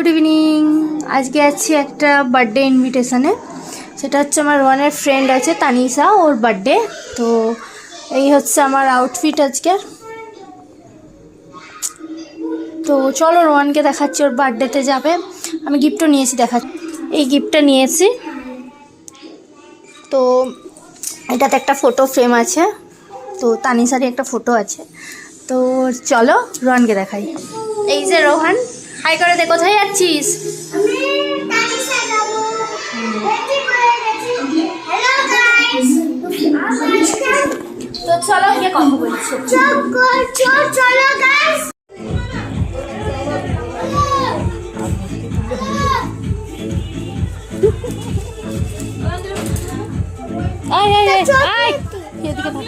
Good evening. আজকে আছি একটা বার্থডে ইনভিটেশনে। সেটা হচ্ছে আমার রোহানের ফ্রেন্ড আছে তানিশা, ওর বার্থডে। তো এই হচ্ছে আমার আউটফিট আজকের। তো চলো রোহানকে দেখাচ্ছি, ওর বার্থডেতে যাবে। আমি গিফটও নিয়েছি, দেখাচ্ছি। এই গিফটটা নিয়েছি। তো এটাতে একটা ফটো ফ্রেম আছে, তো তানিশারই একটা ফটো আছে। তো চলো রোহানকে দেখাই। এই যে রোহান, হাই করে দে, কোথায় যাচ্ছিস? তো চলো গিয়ে কথা বলছি। চলো গাইস। আয় আয় আয় আয়, এদিকে থাকো।